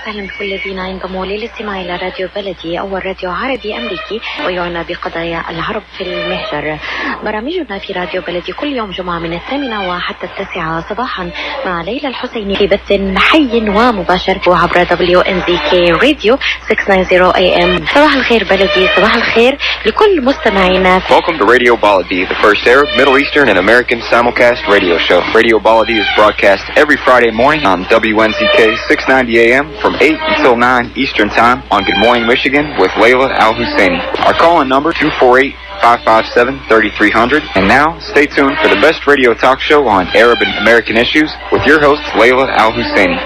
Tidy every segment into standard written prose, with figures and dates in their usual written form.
وسهلا بكل الذين ينضموا للاستماع إلى راديو بلدي، أول راديو عربي أمريكي ويعنى بقضايا العرب في المهجر. برامجنا في راديو بلدي كل يوم جمعة من 8 وحتى 9 صباحا مع ليلى الحسيني في بث حي ومباشر عبر WNZK راديو 690 AM. صباح الخير بلدي، صباح الخير لكل مستمعينا. Welcome to Radio Baladi, the first Arab, Middle Eastern, and American simulcast radio show. Radio Baladi is broadcast every Friday morning on WNZK 690 AM from 8 until 9 Eastern Time on Good Morning Michigan with Layla Al-Husseini. Our call-in number 248-557-3300. And now, stay tuned for the best radio talk show on Arab and American issues with your host, Layla Al-Husseini.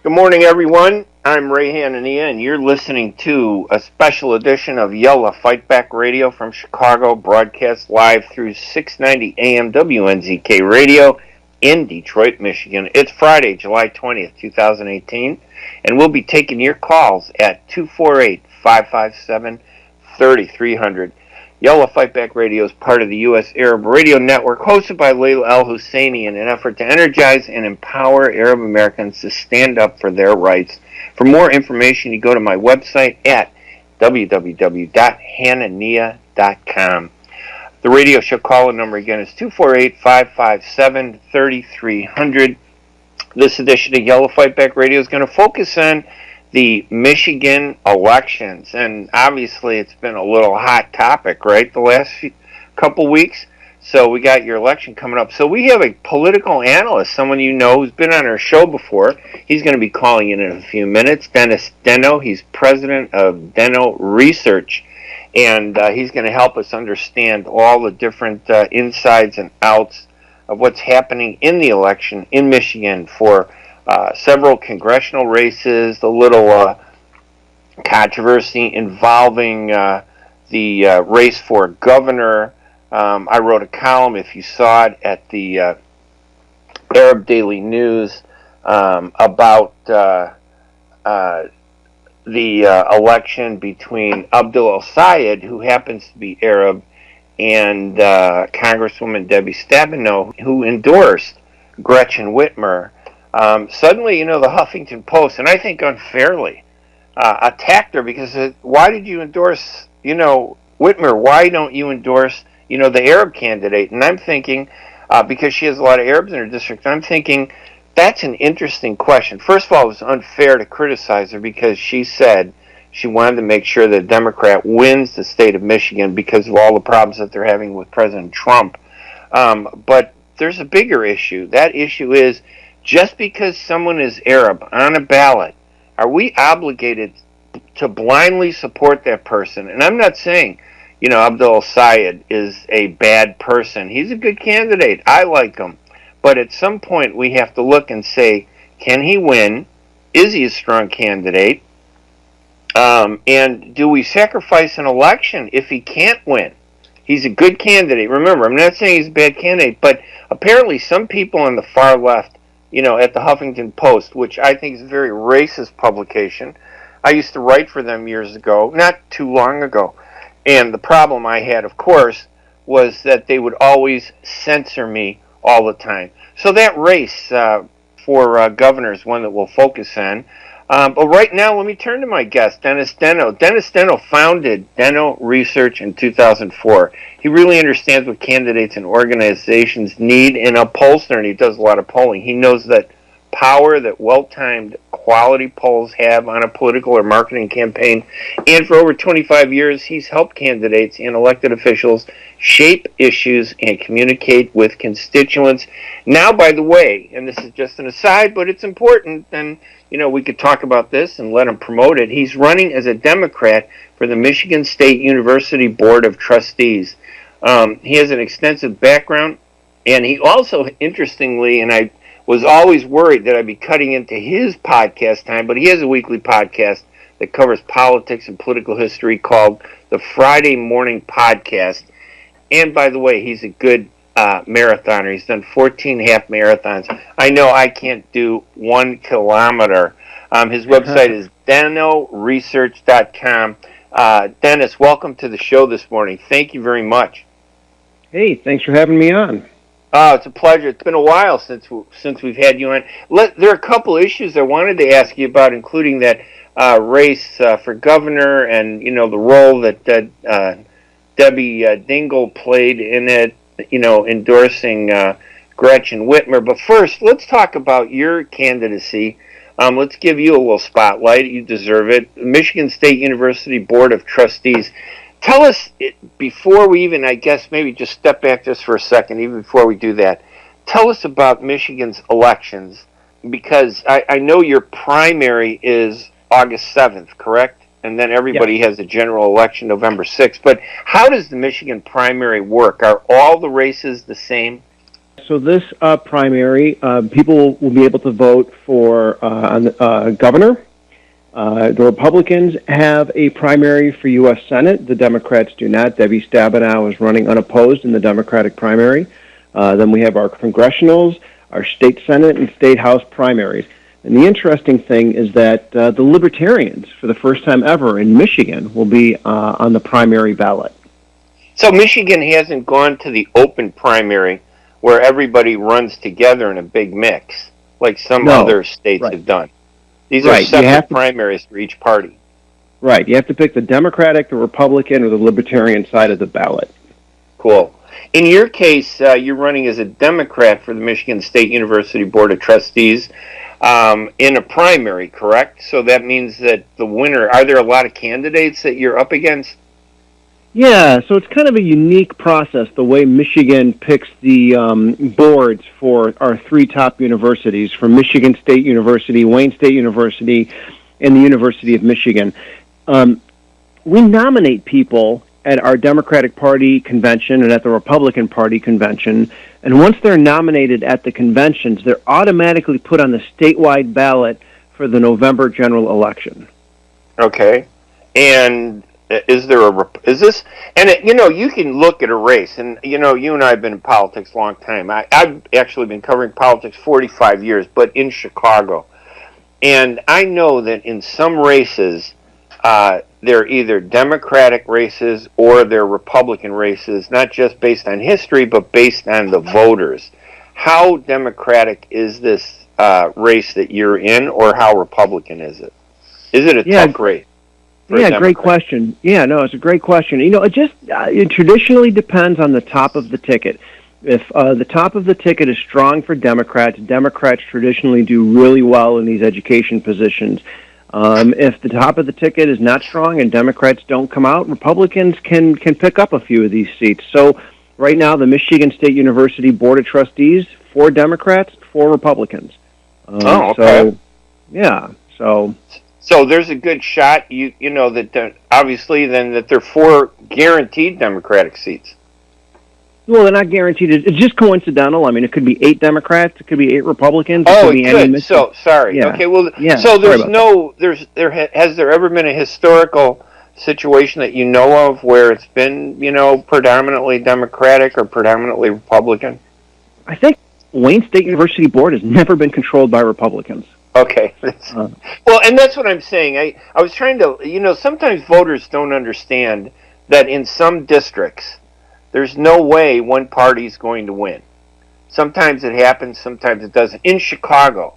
Good morning, everyone. I'm Ray Hanania, and you're listening to a special edition of Yella Fight Back Radio from Chicago, broadcast live through 690 AM WNZK Radio in Detroit, Michigan. It's Friday, July 20th, 2018, and we'll be taking your calls at 248-557-3300. Yella Fight Back Radio is part of the U.S. Arab Radio Network, hosted by Layla Al-Husseini in an effort to energize and empower Arab Americans to stand up for their rights. For more information, you go to my website at www.hanania.com. The radio show call-in number again is 248-557-3300. This edition of Yellow Fight Back Radio is going to focus on the Michigan elections. And obviously it's been a little hot topic, right, the last couple weeks. So we got your election coming up. So we have a political analyst, someone you know who's been on our show before. He's going to be calling in a few minutes. Dennis Denno. He's president of Denno Research. And he's going to help us understand all the different insides and outs of what's happening in the election in Michigan for several congressional races, the little controversy involving the race for governor. I wrote a column, if you saw it, at the Arab Daily News about the election between Abdul El-Sayed, who happens to be Arab, and Congresswoman Debbie Stabenow, who endorsed Gretchen Whitmer. Suddenly, the Huffington Post, and I think unfairly, attacked her because why did you endorse, Whitmer? Why don't you endorse, the Arab candidate? And I'm thinking, because she has a lot of Arabs in her district, I'm thinking that's an interesting question. First of all, it was unfair to criticize her because she said she wanted to make sure that a Democrat wins the state of Michigan because of all the problems that they're having with President Trump. But there's a bigger issue. That issue is, just because someone is Arab on a ballot, are we obligated to blindly support that person? And I'm not saying, Abdul El-Sayed is a bad person. He's a good candidate. I like him. But at some point we have to look and say, can he win? Is he a strong candidate? And do we sacrifice an election if he can't win? He's a good candidate. Remember, I'm not saying he's a bad candidate, but apparently some people on the far left, at the Huffington Post, which I think is a very racist publication. I used to write for them years ago, not too long ago. And the problem I had, of course, was that they would always censor me all the time. So that race for governor is one that we'll focus on. But right now, let me turn to my guest, Dennis Denno. Dennis Denno founded Denno Research in 2004. He really understands what candidates and organizations need in a pollster, and he does a lot of polling. He knows that power that well-timed quality polls have on a political or marketing campaign. And for over 25 years, he's helped candidates and elected officials shape issues and communicate with constituents. Now, by the way, and this is just an aside, but it's important, and we could talk about this and let him promote it. He's running as a Democrat for the Michigan State University Board of Trustees. He has an extensive background, and he also, interestingly, and I was always worried that I'd be cutting into his podcast time, but he has a weekly podcast that covers politics and political history called the Friday Morning Podcast. And by the way, he's a good marathoner. He's done 14 half marathons. I know I can't do 1 kilometer. His website is denoresearch.com. Dennis, welcome to the show this morning. Thank you very much. Hey, thanks for having me on. Oh, it's a pleasure. It's been a while since we've had you on. There are a couple issues I wanted to ask you about, including that race for governor and, the role that Debbie Dingle played in it, endorsing Gretchen Whitmer. But first, let's talk about your candidacy. Let's give you a little spotlight. You deserve it. Michigan State University Board of Trustees. Tell us, before we even, I guess, maybe just step back just for a second, even before we do that, tell us about Michigan's elections, because I know your primary is August 7th, correct? And then everybody has a general election November 6th. But how does the Michigan primary work? Are all the races the same? So this primary, people will be able to vote for governor. The Republicans have a primary for U.S. Senate. The Democrats do not. Debbie Stabenow is running unopposed in the Democratic primary. Then we have our congressionals, our state Senate, and state House primaries. And the interesting thing is that the Libertarians, for the first time ever in Michigan, will be on the primary ballot. So Michigan hasn't gone to the open primary where everybody runs together in a big mix, like some other states have done. These are separate primaries for each party. Right. You have to pick the Democratic, the Republican, or the Libertarian side of the ballot. Cool. In your case, you're running as a Democrat for the Michigan State University Board of Trustees in a primary, correct? So that means that the winner, are there a lot of candidates that you're up against? Yeah, so it's kind of a unique process, the way Michigan picks the boards for our three top universities, from Michigan State University, Wayne State University, and the University of Michigan. We nominate people at our Democratic Party convention and at the Republican Party convention, and once they're nominated at the conventions, they're automatically put on the statewide ballot for the November general election. Okay, and you can look at a race, and you and I have been in politics a long time. I've actually been covering politics 45 years, but in Chicago. And I know that in some races, they're either Democratic races or they're Republican races, not just based on history, but based on the voters. How Democratic is this race that you're in, or how Republican is it? Is it a tough race? Yeah, great question. Yeah, no, it's a great question. It traditionally depends on the top of the ticket. If the top of the ticket is strong for Democrats, Democrats traditionally do really well in these education positions. If the top of the ticket is not strong and Democrats don't come out, Republicans can pick up a few of these seats. So right now, the Michigan State University Board of Trustees, 4 Democrats, 4 Republicans. Okay. So there's a good shot, that obviously then that there are 4 guaranteed Democratic seats. Well, they're not guaranteed. It's just coincidental. I mean, it could be 8 Democrats, it could be 8 Republicans. It could be any. So sorry. Yeah. Okay. Well, so has there ever been a historical situation that you know of where it's been predominantly Democratic or predominantly Republican? I think Wayne State University Board has never been controlled by Republicans. Okay. Well, and that's what I'm saying. I was trying to, sometimes voters don't understand that in some districts, there's no way one party is going to win. Sometimes it happens, sometimes it doesn't. In Chicago,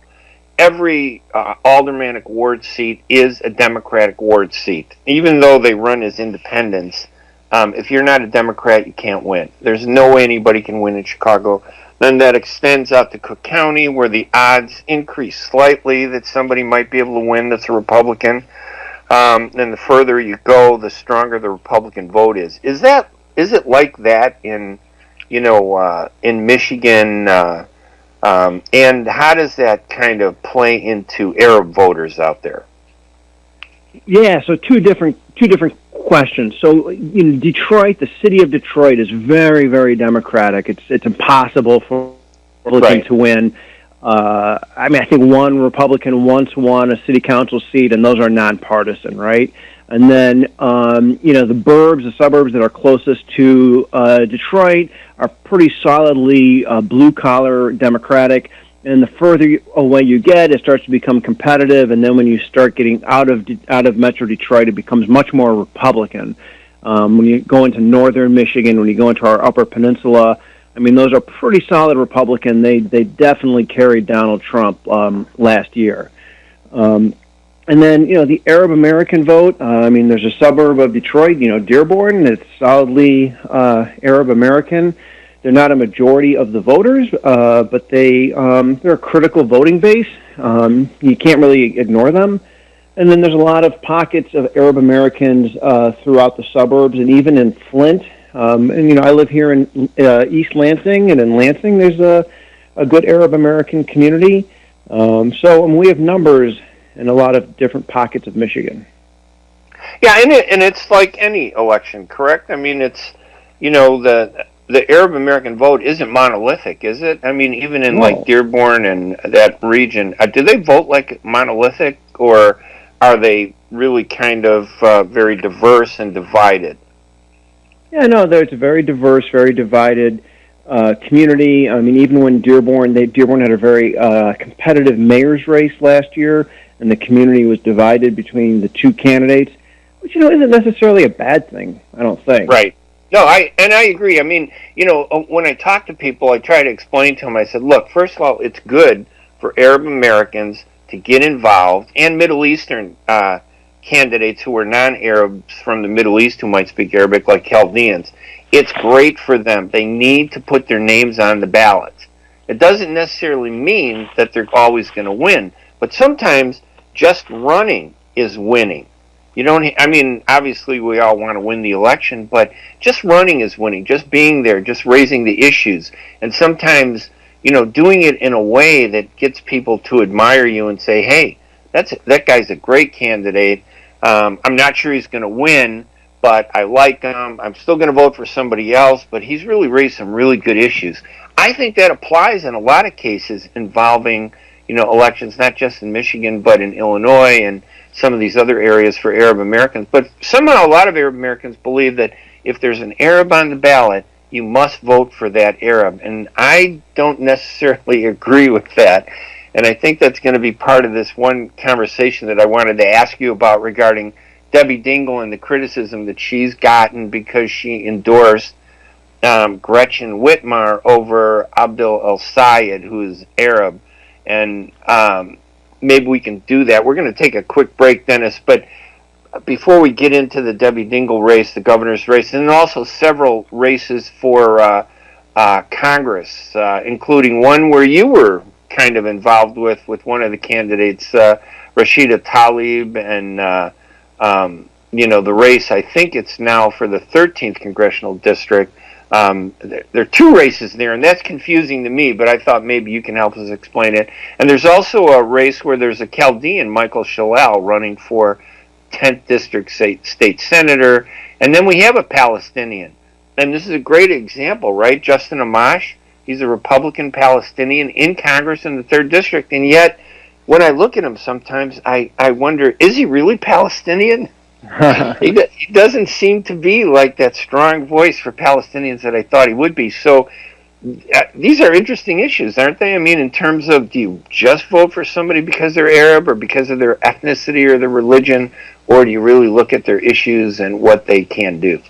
every aldermanic ward seat is a Democratic ward seat. Even though they run as independents, if you're not a Democrat, you can't win. There's no way anybody can win in Chicago. Then that extends out to Cook County, where the odds increase slightly that somebody might be able to win that's a Republican. And the further you go, the stronger the Republican vote is. Is it like that in Michigan? And how does that kind of play into Arab voters out there? Yeah, so two different questions. So in Detroit, the city of Detroit is very, very Democratic. It's impossible for Republican to win. I think one Republican once won a city council seat, and those are nonpartisan, right? And then, the burbs, the suburbs that are closest to Detroit are pretty solidly blue-collar Democratic. And the further away you get, it starts to become competitive. And then when you start getting out of Metro Detroit, it becomes much more Republican. When you go into northern Michigan, when you go into our Upper Peninsula, I mean, those are pretty solid Republican. They definitely carried Donald Trump last year. And then, the Arab American vote, there's a suburb of Detroit, Dearborn, that's solidly Arab American. They're not a majority of the voters, but they're a critical voting base. You can't really ignore them. And then there's a lot of pockets of Arab Americans throughout the suburbs, and even in Flint. I live here in East Lansing, and in Lansing there's a good Arab American community. So we have numbers in a lot of different pockets of Michigan. Yeah, and it's like any election, correct? I mean, it's, the Arab American vote isn't monolithic, is it? I mean, even in like Dearborn and that region, do they vote like monolithic, or are they really kind of very diverse and divided? Yeah, no, there's a very diverse, very divided community. I mean, even when Dearborn had a very competitive mayor's race last year, and the community was divided between the two candidates, which, isn't necessarily a bad thing, I don't think. Right. No, I agree. I mean, when I talk to people, I try to explain to them, I said, look, first of all, it's good for Arab Americans to get involved, and Middle Eastern candidates who are non-Arabs from the Middle East who might speak Arabic, like Chaldeans. It's great for them. They need to put their names on the ballots. It doesn't necessarily mean that they're always going to win, but sometimes just running is winning. Obviously we all want to win the election, but just running is winning. Just being there, just raising the issues, and sometimes, doing it in a way that gets people to admire you and say, hey, that guy's a great candidate. I'm not sure he's going to win, but I like him. I'm still going to vote for somebody else, but he's really raised some really good issues. I think that applies in a lot of cases involving, elections, not just in Michigan, but in Illinois and some of these other areas for Arab Americans. But somehow a lot of Arab Americans believe that if there's an Arab on the ballot, you must vote for that Arab. And I don't necessarily agree with that. And I think that's going to be part of this one conversation that I wanted to ask you about regarding Debbie Dingell and the criticism that she's gotten because she endorsed Gretchen Whitmer over Abdel El-Sayed, who is Arab. And maybe we can do that. We're going to take a quick break, Dennis, but before we get into the Debbie Dingell race, the governor's race, and also several races for Congress, including one where you were kind of involved with one of the candidates, Rashida Tlaib, and the race, I think it's now for the 13th Congressional District. There are two races there, and that's confusing to me, but I thought maybe you can help us explain it. And there's also a race where there's a Chaldean, Michael Shalal, running for 10th District State Senator, and then we have a Palestinian. And this is a great example, right? Justin Amash, he's a Republican Palestinian in Congress in the 3rd District, and yet when I look at him sometimes, I wonder, is he really Palestinian? He doesn't seem to be like that strong voice for Palestinians that I thought he would be. So these are interesting issues, aren't they? I mean, in terms of, do you just vote for somebody because they're Arab or because of their ethnicity or their religion, or do you really look at their issues and what they can do?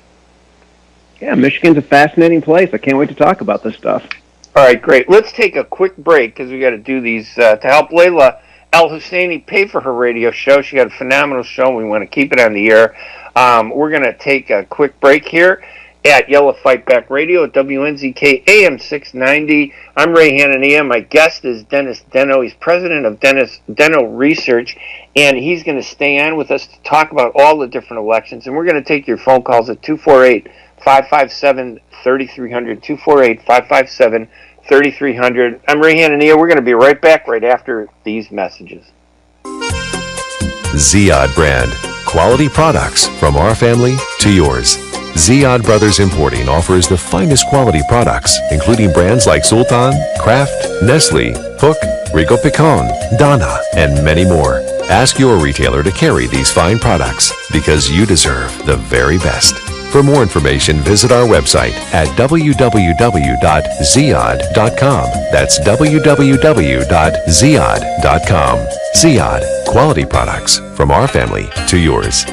Yeah, Michigan's a fascinating place. I can't wait to talk about this stuff. All right, great. Let's take a quick break because we got to do these to help Layla Al-Husseini pay for her radio show. She got a phenomenal show, and we want to keep it on the air. We're going to take a quick break here at Yellow Fight Back Radio at WNZK AM 690. I'm Ray Hanania. My guest is Dennis Denno. He's president of Dennis Denno Research, and he's going to stay on with us to talk about all the different elections. And we're going to take your phone calls at 248-557-3300, 248-557-3300. I'm Ray Hanania. We're going to be right back right after these messages. Ziyad brand. Quality products from our family to yours. Ziyad Brothers Importing offers the finest quality products, including brands like Sultan, Kraft, Nestle, Hook, Rico Picon, Donna, and many more. Ask your retailer to carry these fine products because you deserve the very best. For more information, visit our website at www.ziad.com. That's www.ziad.com. Ziad, quality products from our family to yours.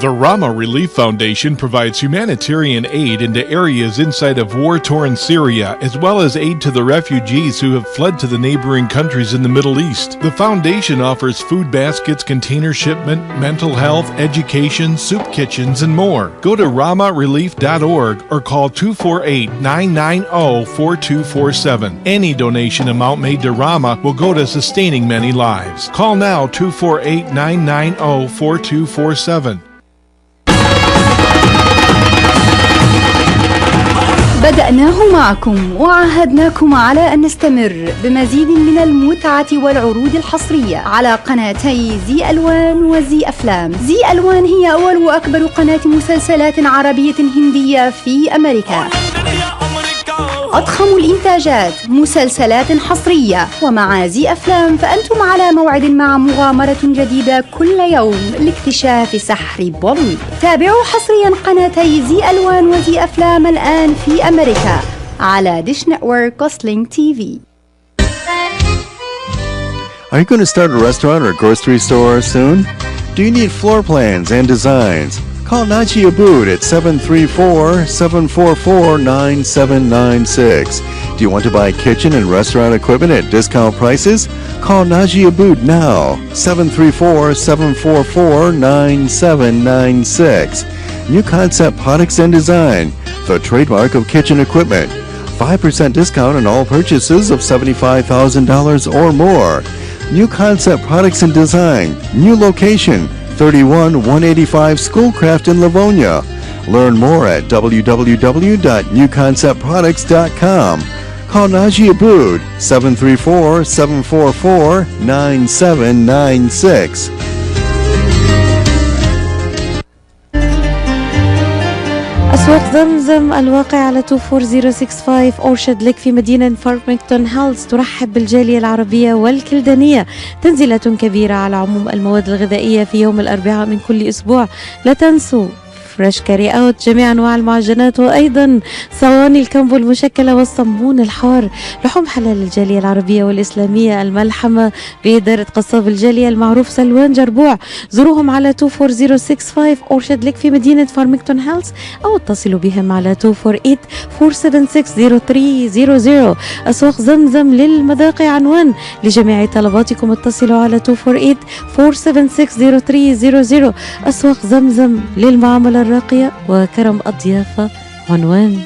The Rama Relief Foundation provides humanitarian aid into areas inside of war-torn Syria, as well as aid to the refugees who have fled to the neighboring countries in the Middle East. The foundation offers food baskets, container shipment, mental health, education, soup kitchens, and more. Go to ramarelief.org or call 248-990-4247. Any donation amount made to Rama will go to sustaining many lives. Call now 248-990-4247. بدأناه معكم وعاهدناكم على أن نستمر بمزيد من المتعة والعروض الحصرية على قناتي زي ألوان وزي أفلام. زي ألوان هي أول وأكبر قناة مسلسلات عربية هندية في أمريكا. أضخم الإنتاجات، مسلسلات حصرية، ومع زي أفلام فأنتم على موعد مع مغامرة جديدة كل يوم لاكتشاف سحر بوليوود. تابعوا حصريا قناتي زي ألوان وزي أفلام الآن في أمريكا على ديش نتورك وسلينج تي في. Are you going to start a restaurant or grocery store soon? Do you need floor plans and designs? Call Naji Abood at 734-744-9796. Do you want to buy kitchen and restaurant equipment at discount prices? Call Naji Abood now, 734-744-9796. New Concept Products and Design, the trademark of kitchen equipment. 5% discount on all purchases of $75,000 or more. New Concept Products and Design, new location, 31185 Schoolcraft in Livonia. Learn more at www.newconceptproducts.com. Call Naji Abood, 734-744-9796. أسواق زمزم الواقع على 24065 أورشاد ليك في مدينة فارمington هيلز ترحب بالجالية العربية والكلدانية. تنزيلات كبيرة على عموم المواد الغذائية في يوم الأربعاء من كل أسبوع. لا تنسوا فريش كاري اوت، جميع انواع المعجنات، وايضا صواني الكامبو المشكله والصمون الحار. لحوم حلال الجاليه العربيه والاسلاميه الملحمه باداره قصاب الجاليه المعروف سلوان جربوع. زوروهم على 24065 اورشاد ليك في مدينه فارمington هيلز او اتصلوا بهم على 248-476-0300. اسواق زمزم للمذاق عنوان لجميع طلباتكم. اتصلوا على 248-476-0300. اسواق زمزم للمعامله الراقية وكرم الضيافة عنوان.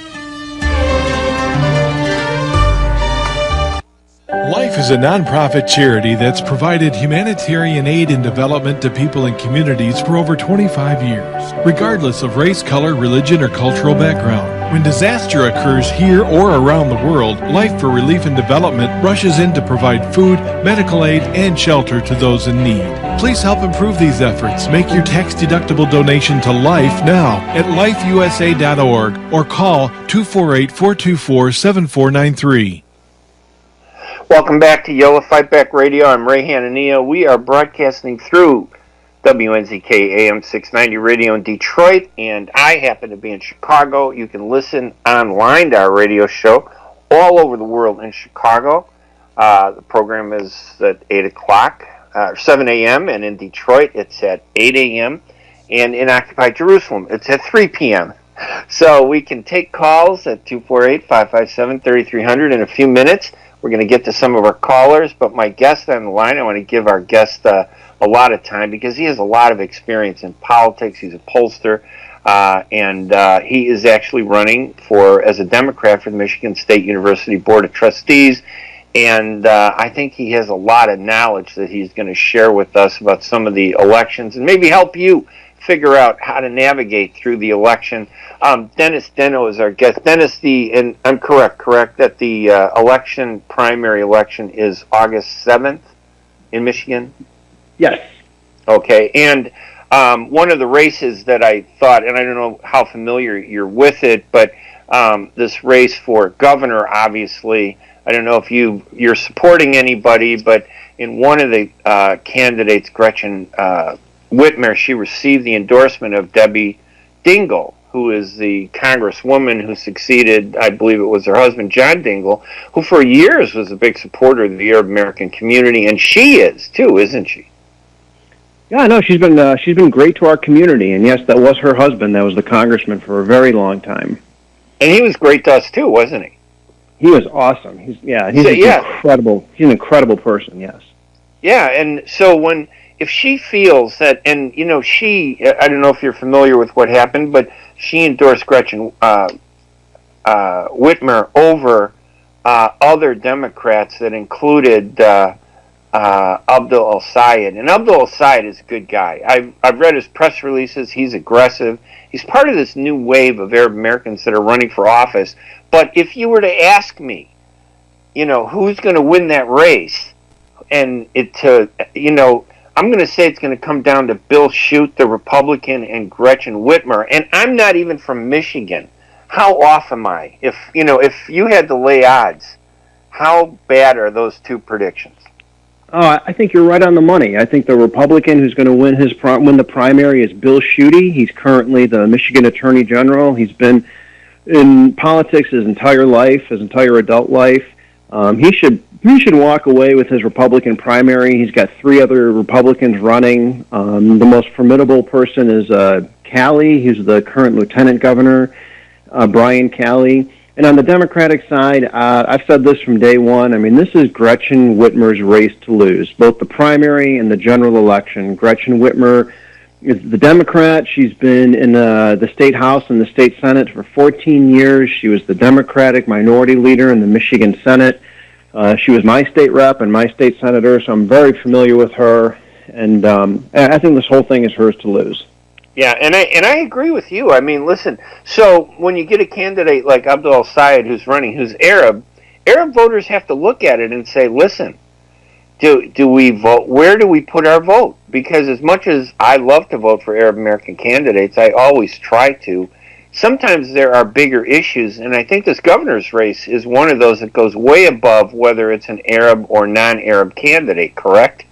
Life is a non-profit charity that's provided humanitarian aid and development to people and communities for over 25 years, regardless of race, color, religion, or cultural background. When disaster occurs here or around the world, Life for Relief and Development rushes in to provide food, medical aid, and shelter to those in need. Please help improve these efforts. Make your tax-deductible donation to Life now at lifeusa.org or call 248-424-7493. Welcome back to Yola Fight Back Radio. I'm Ray Hanania. We are broadcasting through WNZK AM 690 Radio in Detroit, and I happen to be in Chicago. You can listen online to our radio show all over the world in Chicago. The program is at 8 o'clock, 7 a.m., and in Detroit it's at 8 a.m., and in occupied Jerusalem it's at 3 p.m. So we can take calls at 248-557-3300 in a few minutes. We're going to get to some of our callers, but my guest on the line, I want to give our guest a lot of time because he has a lot of experience in politics. He's a pollster, and he is actually running as a Democrat for the Michigan State University Board of Trustees, and I think he has a lot of knowledge that he's going to share with us about some of the elections and maybe help you figure out how to navigate through the election. Dennis Denno is our guest. Dennis, and I'm correct that the primary election is August 7th in Michigan? Yes. Okay, and one of the races that I thought, and I don't know how familiar you're with it, but this race for governor, obviously. I don't know if you're supporting anybody, but in one of the candidates, Gretchen Whitmer, she received the endorsement of Debbie Dingell, who is the congresswoman who succeeded, I believe it was her husband, John Dingell, who for years was a big supporter of the Arab American community, and she is too, isn't she? Yeah, no, she's been great to our community, and yes, that was her husband. That was the congressman for a very long time. And he was great to us too, wasn't he? He was awesome. He's incredible. He's an incredible person. Yes. Yeah, and so if she feels that, and I don't know if you're familiar with what happened, but she endorsed Gretchen Whitmer over other Democrats that included Abdul El-Sayed. And Abdul El-Sayed is a good guy. I've read his press releases. He's aggressive. He's part of this new wave of Arab Americans that are running for office. But if you were to ask me, who's going to win that race, and I'm going to say it's going to come down to Bill Shute, the Republican, and Gretchen Whitmer. And I'm not even from Michigan. How off am I? If you had to lay odds, how bad are those two predictions? Oh, I think you're right on the money. I think the Republican who's going to win the primary is Bill Shute. He's currently the Michigan Attorney General. He's been in politics his entire life, his entire adult life. He should walk away with his Republican primary. He's got 3 other Republicans running. The most formidable person is Calley. He's the current lieutenant governor, Brian Calley. And on the Democratic side, I've said this from day one. I mean, this is Gretchen Whitmer's race to lose, both the primary and the general election. Gretchen Whitmer is the Democrat. She's been in the state House and the state Senate for 14 years. She was the Democratic minority leader in the Michigan Senate. She was my state rep and my state senator, so I'm very familiar with her. And I think this whole thing is hers to lose. Yeah, and I agree with you. I mean, listen, so when you get a candidate like Abdul El-Sayed who's running, who's Arab voters have to look at it and say, listen, do we vote? Where do we put our vote? Because as much as I love to vote for Arab American candidates, I always try to. Sometimes there are bigger issues, and I think this governor's race is one of those that goes way above whether it's an Arab or non-Arab candidate, correct?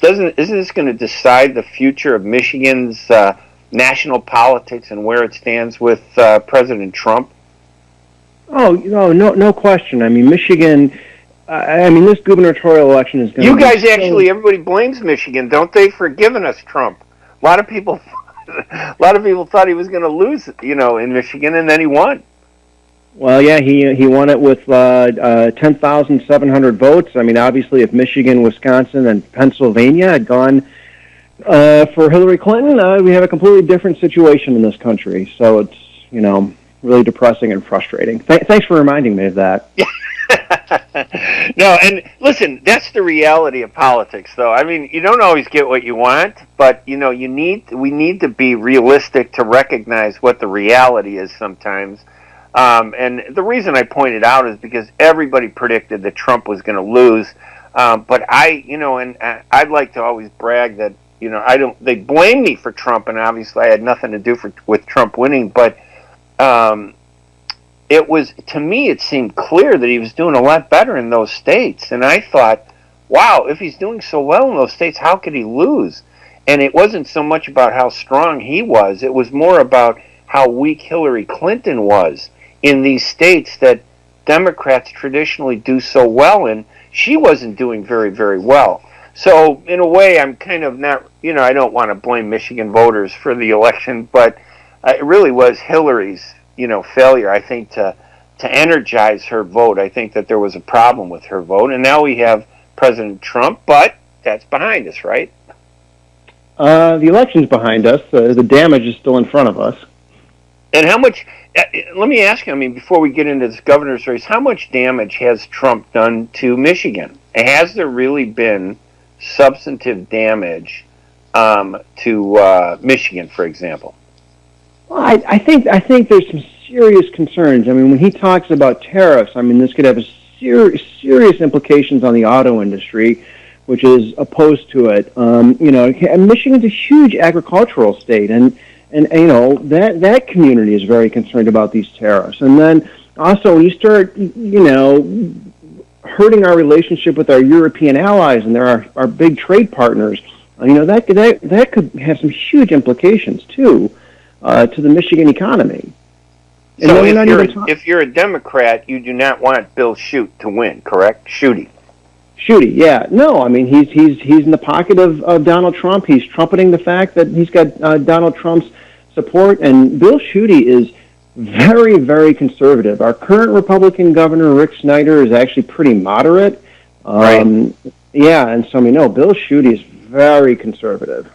Isn't this going to decide the future of Michigan's national politics and where it stands with President Trump? Oh, no question. I mean, Michigan. This gubernatorial election is going to. You guys actually, everybody blames Michigan, don't they, for giving us Trump? A lot of people thought he was going to lose, in Michigan, and then he won. Well, yeah, he won it with 10,700 votes. I mean, obviously, if Michigan, Wisconsin, and Pennsylvania had gone for Hillary Clinton, we have a completely different situation in this country. So it's, really depressing and frustrating. Thanks for reminding me of that. No, and listen, that's the reality of politics, though. I mean, you don't always get what you want, but we need to be realistic to recognize what the reality is sometimes. And the reason I pointed out is because everybody predicted that Trump was going to lose. But I'd like to always brag that they blame me for Trump, and obviously I had nothing to do with Trump winning, but to me, it seemed clear that he was doing a lot better in those states. And I thought, wow, if he's doing so well in those states, how could he lose? And it wasn't so much about how strong he was. It was more about how weak Hillary Clinton was in these states that Democrats traditionally do so well in. She wasn't doing very, very well. So in a way, I'm kind of not, I don't want to blame Michigan voters for the election, but it really was Hillary's failure, I think, to energize her vote. I think that there was a problem with her vote, and now we have President Trump, but that's behind us, right? The election's behind us. The damage is still in front of us. And how much, let me ask you, before we get into this governor's race, how much damage has Trump done to Michigan? Has there really been substantive damage to Michigan, for example? Well, I think there's some serious concerns. When he talks about tariffs, this could have serious implications on the auto industry, which is opposed to it. Michigan's a huge agricultural state, and And that community is very concerned about these tariffs. And then also when you start, hurting our relationship with our European allies, and they're our big trade partners, that could have some huge implications too to the Michigan economy. And so if you're a Democrat, you do not want Bill Shute to win, correct? Schuette, yeah. No, I mean he's in the pocket of Donald Trump. He's trumpeting the fact that he's got Donald Trump's support, and Bill Schuette is very, very conservative. Our current Republican governor, Rick Snyder, is actually pretty moderate. Right. Yeah, and so Bill Schuette is very conservative.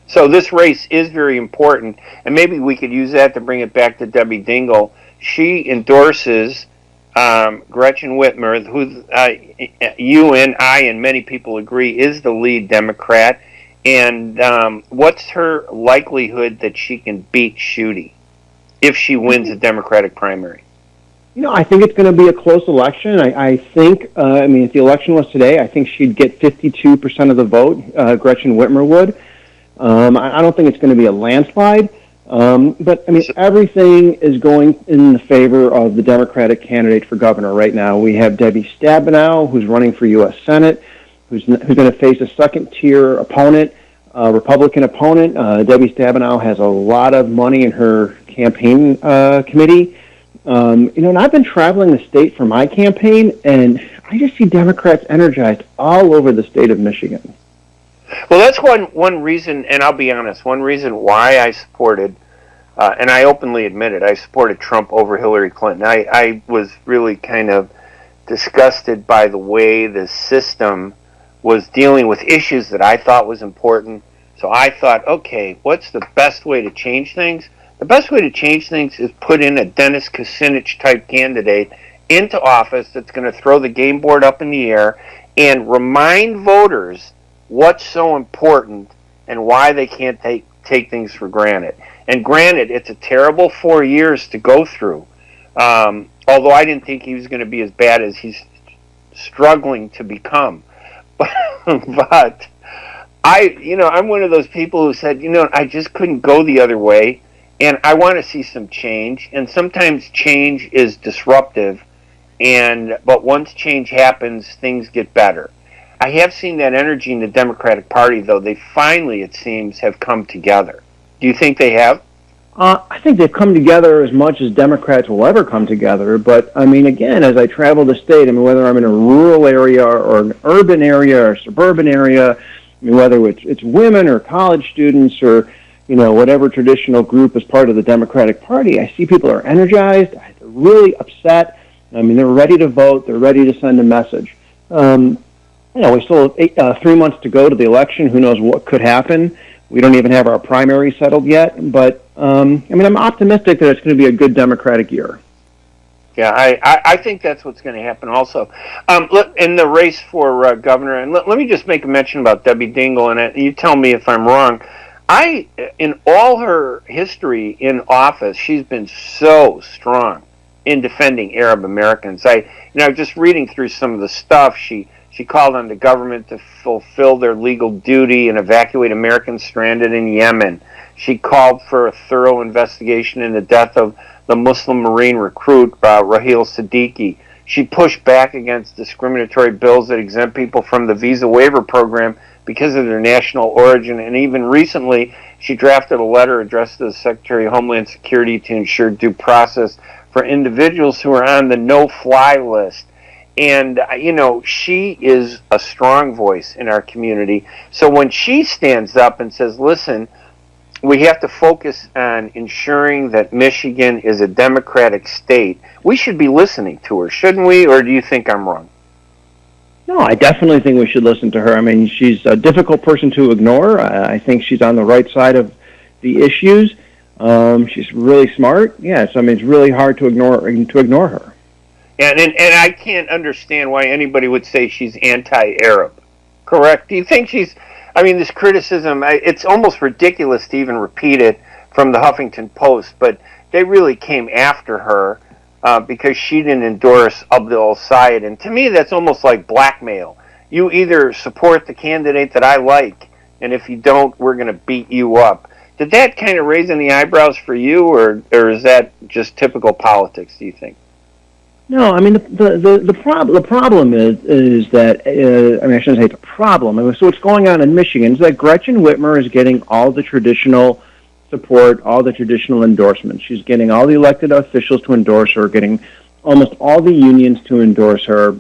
So this race is very important, and maybe we could use that to bring it back to Debbie Dingell. She endorses Gretchen Whitmer, who you and I and many people agree is the lead Democrat. And what's her likelihood that she can beat Schuette if she wins the Democratic primary? I think it's going to be a close election. I think, if the election was today, I think she'd get 52% of the vote, Gretchen Whitmer would. I don't think it's going to be a landslide. But everything is going in the favor of the Democratic candidate for governor right now. We have Debbie Stabenow, who's running for U.S. Senate, who's going to face a second-tier opponent, Republican opponent. Debbie Stabenow has a lot of money in her campaign committee. And I've been traveling the state for my campaign, and I just see Democrats energized all over the state of Michigan. Well, that's one reason, and I'll be honest, one reason why I supported, and I openly admit it, I supported Trump over Hillary Clinton. I was really kind of disgusted by the way the system was dealing with issues that I thought was important. So I thought, okay, what's the best way to change things? The best way to change things is put in a Dennis Kucinich type candidate into office that's going to throw the game board up in the air and remind voters what's so important and why they can't take things for granted. And granted, it's a terrible 4 years to go through. Although I didn't think he was going to be as bad as he's struggling to become. But I'm one of those people who said, I just couldn't go the other way, and I want to see some change. And sometimes change is disruptive, but once change happens, things get better. I have seen that energy in the Democratic Party, though. They finally, it seems, have come together. Do you think they have? I think they've come together as much as Democrats will ever come together. But, again, as I travel the state, whether I'm in a rural area or an urban area or suburban area, whether it's women or college students or, whatever traditional group is part of the Democratic Party, I see people are energized, they're really upset. They're ready to vote, they're ready to send a message. We still have 3 months to go to the election. Who knows what could happen? We don't even have our primary settled yet. But, I'm optimistic that it's going to be a good Democratic year. Yeah, I think that's what's going to happen also. In the race for governor, and let me just make a mention about Debbie Dingell, and you tell me if I'm wrong. In all her history in office, she's been so strong in defending Arab Americans. Just reading through some of the stuff, she called on the government to fulfill their legal duty and evacuate Americans stranded in Yemen. She called for a thorough investigation in the death of the Muslim Marine recruit, Raheel Siddiqui. She pushed back against discriminatory bills that exempt people from the visa waiver program because of their national origin. And even recently, she drafted a letter addressed to the Secretary of Homeland Security to ensure due process for individuals who are on the no-fly list. And, she is a strong voice in our community. So when she stands up and says, listen, we have to focus on ensuring that Michigan is a democratic state, we should be listening to her, shouldn't we? Or do you think I'm wrong? No, I definitely think we should listen to her. She's a difficult person to ignore. I think she's on the right side of the issues. She's really smart. Yeah, so it's really hard to ignore her. And I can't understand why anybody would say she's anti-Arab. Correct? Do you think she's... this criticism, it's almost ridiculous to even repeat it from the Huffington Post, but they really came after her because she didn't endorse Abdul Sayed. And to me, that's almost like blackmail. You either support the candidate that I like, and if you don't, we're going to beat you up. Did that kind of raise any eyebrows for you, or is that just typical politics, do you think? No, I mean the problem is that I mean I shouldn't say it's a problem. I mean, so what's going on in Michigan is that Gretchen Whitmer is getting all the traditional support, all the traditional endorsements. She's getting all the elected officials to endorse her, getting almost all the unions to endorse her.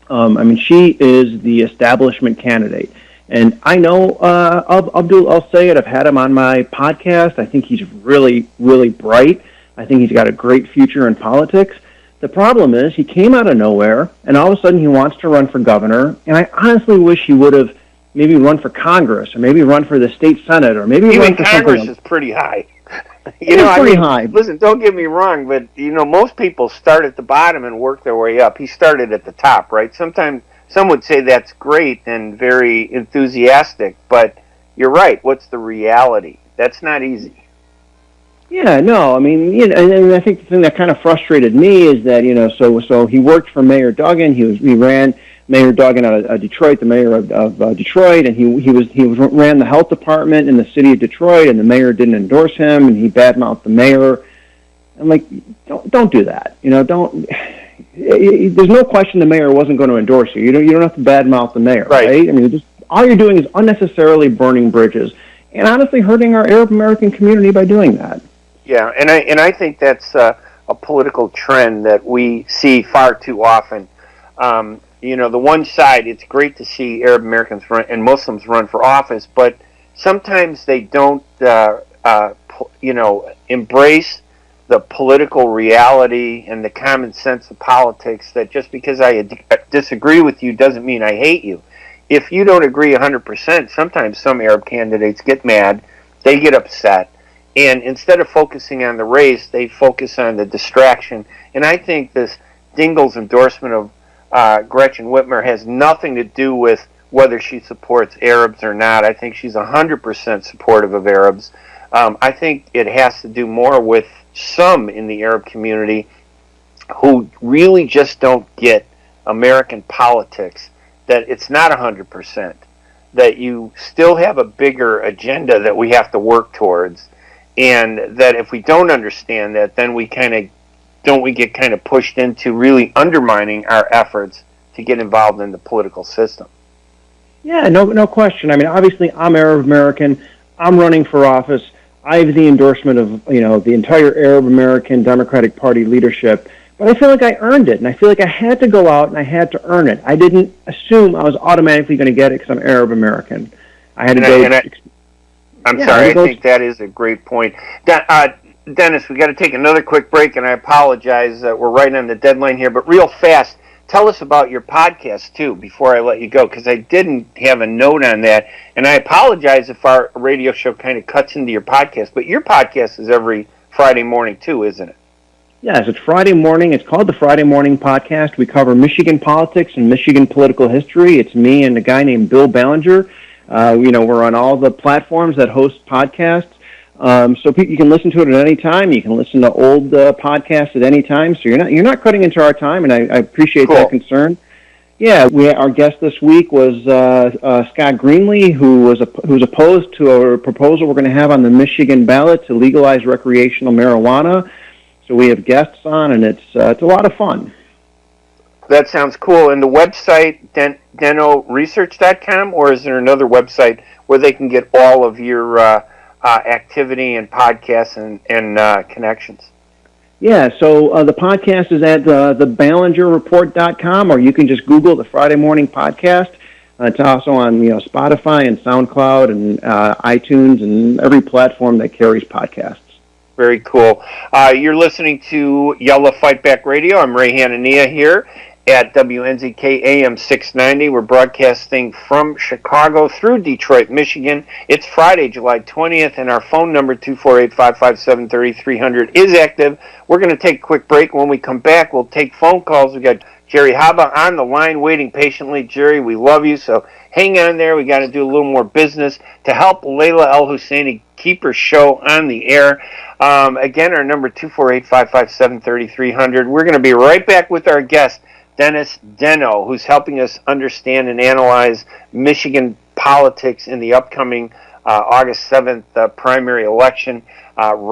I mean, she is the establishment candidate. And I know of Abdul El-Sayed. I've had him on my podcast. I think he's really, really bright. I think he's got a great future in politics. The problem is he came out of nowhere, and all of a sudden he wants to run for governor. And I honestly wish he would have maybe run for Congress, or maybe run for the state senate, or maybe even run for Congress something. Is pretty high. Pretty high. Listen, don't get me wrong, but most people start at the bottom and work their way up. He started at the top, right? Sometimes some would say that's great and very enthusiastic, but you're right. What's the reality? That's not easy. Yeah, no, I mean, and I think the thing that kind of frustrated me is that, so he worked for Mayor Duggan. He ran Mayor Duggan out of Detroit, the mayor of Detroit, and he ran the health department in the city of Detroit, and the mayor didn't endorse him, and he badmouthed the mayor. I'm like, don't do that. Don't. There's no question the mayor wasn't going to endorse you. You don't have to badmouth the mayor, right? I mean, all you're doing is unnecessarily burning bridges, and honestly hurting our Arab American community by doing that. Yeah, and I think that's a political trend that we see far too often. The one side, it's great to see Arab Americans run and Muslims run for office, but sometimes they don't, embrace the political reality and the common sense of politics, that just because I disagree with you doesn't mean I hate you. If you don't agree 100%, sometimes some Arab candidates get mad, they get upset, and instead of focusing on the race, they focus on the distraction. And I think this Dingell's endorsement of Gretchen Whitmer has nothing to do with whether she supports Arabs or not. I think she's 100% supportive of Arabs. I think it has to do more with some in the Arab community who really just don't get American politics, that it's not 100%, that you still have a bigger agenda that we have to work towards, and that if we don't understand that, then we get kind of pushed into really undermining our efforts to get involved in the political system. Yeah, no question. I mean, obviously, I'm Arab American. I'm running for office. I have the endorsement of the entire Arab American Democratic Party leadership. But I feel like I earned it, and I feel like I had to go out and I had to earn it. I didn't assume I was automatically going to get it because I'm Arab American. I had to go. I think that is a great point. Dennis, we got to take another quick break, and I apologize. We're right on the deadline here, but real fast, tell us about your podcast, too, before I let you go, because I didn't have a note on that, and I apologize if our radio show kind of cuts into your podcast, but your podcast is every Friday morning, too, isn't it? Yes, it's Friday morning. It's called the Friday Morning Podcast. We cover Michigan politics and Michigan political history. It's me and a guy named Bill Ballinger. We're on all the platforms that host podcasts. So you can listen to it at any time. You can listen to old podcasts at any time. So you're not cutting into our time, and I appreciate that concern. Yeah, our guest this week was Scott Greenlee, who's opposed to a proposal we're going to have on the Michigan ballot to legalize recreational marijuana. So we have guests on, and it's a lot of fun. That sounds cool. And the website, dennoresearch.com, or is there another website where they can get all of your activity and podcasts and connections? Yeah, so the podcast is at theballingerreport.com, or you can just Google the Friday Morning Podcast. It's also on Spotify and SoundCloud and iTunes and every platform that carries podcasts. Very cool. You're listening to Yellow Fight Back Radio. I'm Ray Hanania here at WNZK AM 690. We're broadcasting from Chicago through Detroit, Michigan. It's Friday, July 20th, and our phone number, 248-557-3300, is active. We're going to take a quick break. When we come back, we'll take phone calls. We got Jerry Haba on the line waiting patiently. Jerry, we love you, so hang on there. We got to do a little more business to help Layla El-Husseini keep her show on the air. Again, our number, 248-557-3300. We're going to be right back with our guest, Dennis Denno, who's helping us understand and analyze Michigan politics in the upcoming August 7th primary election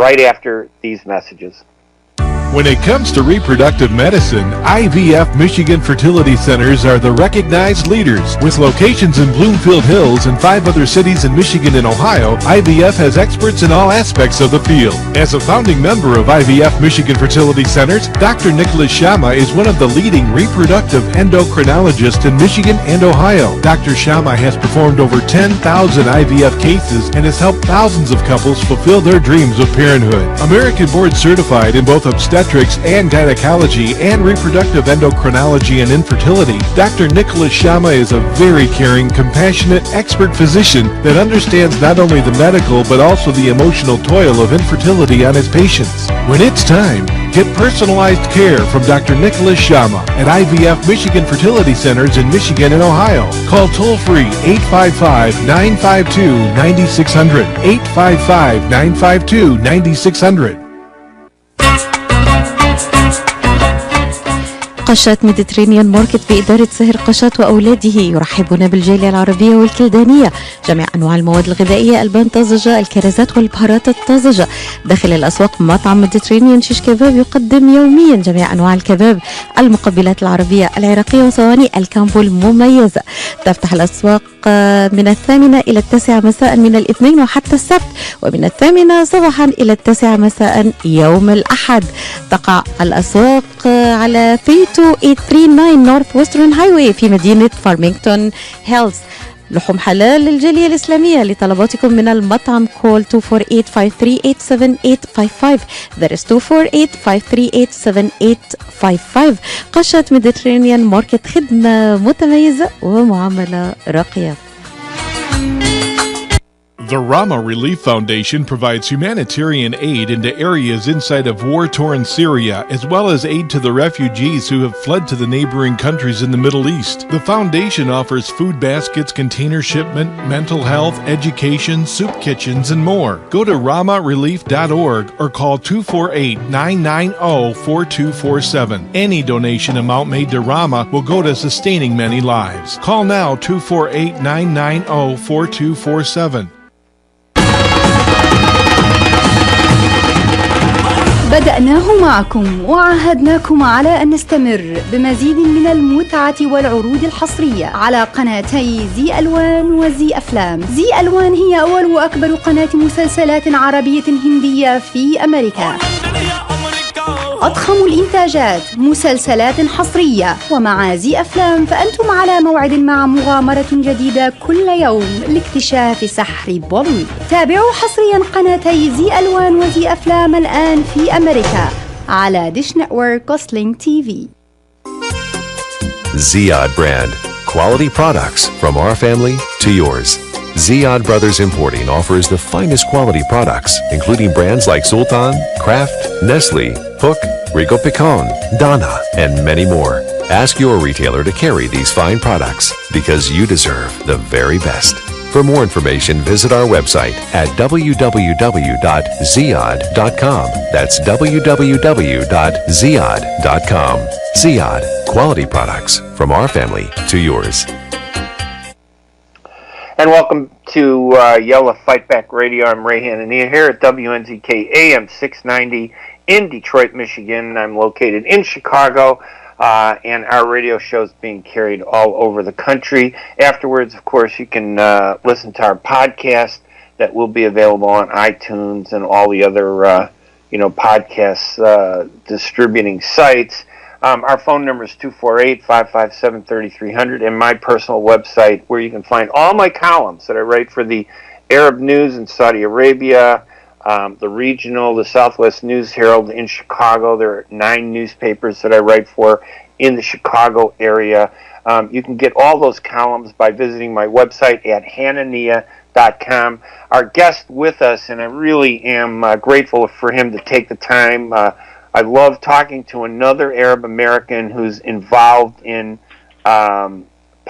right after these messages. When it comes to reproductive medicine, IVF Michigan Fertility Centers are the recognized leaders. With locations in Bloomfield Hills and 5 other cities in Michigan and Ohio, IVF has experts in all aspects of the field. As a founding member of IVF Michigan Fertility Centers, Dr. Nicholas Shama is one of the leading reproductive endocrinologists in Michigan and Ohio. Dr. Shama has performed over 10,000 IVF cases and has helped thousands of couples fulfill their dreams of parenthood. American board certified in both obstetrics and gynecology and reproductive endocrinology and infertility, Dr. Nicholas Shama is a very caring, compassionate, expert physician that understands not only the medical but also the emotional toil of infertility on his patients. When it's time, get personalized care from Dr. Nicholas Shama at IVF Michigan Fertility Centers in Michigan and Ohio. Call toll-free 855-952-9600, 855-952-9600. قشات ميديترينيان ماركت بإدارة سهر قشات وأولاده يرحبون بالجالية العربية والكلدانية. جميع أنواع المواد الغذائية، البان طازجة، الكرزات والبهارات الطازجة. داخل الأسواق مطعم ميديترينيان شيش كباب يقدم يوميا جميع أنواع الكباب، المقبلات العربية العراقية وصواني الكامبو المميزة. تفتح الأسواق من 8 إلى 9 مساء من الاثنين وحتى السبت، ومن 8 صباحا إلى 9 مساء يوم الأحد. تقع الأسواق على 32839 نورث ويسترن هايوي في مدينة فارمينغتون هيلز. لحوم حلال للجالية الإسلامية. لطلباتكم من المطعم كول 248-538-7855. That is 248-538-7855. قشة ميديترينيان ماركت، خدمة متميزة ومعاملة راقية. The Rama Relief Foundation provides humanitarian aid into areas inside of war-torn Syria, as well as aid to the refugees who have fled to the neighboring countries in the Middle East. The foundation offers food baskets, container shipment, mental health, education, soup kitchens, and more. Go to ramarelief.org or call 248-990-4247. Any donation amount made to Rama will go to sustaining many lives. Call now 248-990-4247. بدأناه معكم وعهدناكم على أن نستمر بمزيد من المتعة والعروض الحصرية على قناتي زي ألوان وزي أفلام. زي ألوان هي أول وأكبر قناة مسلسلات عربية هندية في أمريكا. أضخم الإنتاجات، مسلسلات حصرية، ومع زي أفلام فأنتم على موعد مع مغامرة جديدة كل يوم لاكتشاف سحر بوليوود. تابعوا حصريا قناتي زي ألوان وزي أفلام الآن في أمريكا على ديش نتورك وسلينج تي في. Ziyad brand. Quality products from our family to yours. Ziyad Brothers Importing offers the finest quality products, including brands like Sultan, Kraft, Nestle, Hook, Rico Picon, Donna, and many more. Ask your retailer to carry these fine products because you deserve the very best. For more information, visit our website at www.ziyad.com. That's www.ziyad.com. Ziyad, quality products from our family to yours. And welcome to Yella Fight Back Radio. I'm Ray Hanania here at WNZK AM 690 in Detroit, Michigan. I'm located in Chicago, and our radio show is being carried all over the country. Afterwards, of course, you can listen to our podcast that will be available on iTunes and all the other podcast distributing sites. Our phone number is 248-557-3300, and my personal website where you can find all my columns that I write for the Arab News in Saudi Arabia, the Regional, the Southwest News Herald in Chicago. There are 9 newspapers that I write for in the Chicago area. You can get all those columns by visiting my website at hanania.com. Our guest with us, and I really am grateful for him to take the time. I love talking to another Arab American who's involved in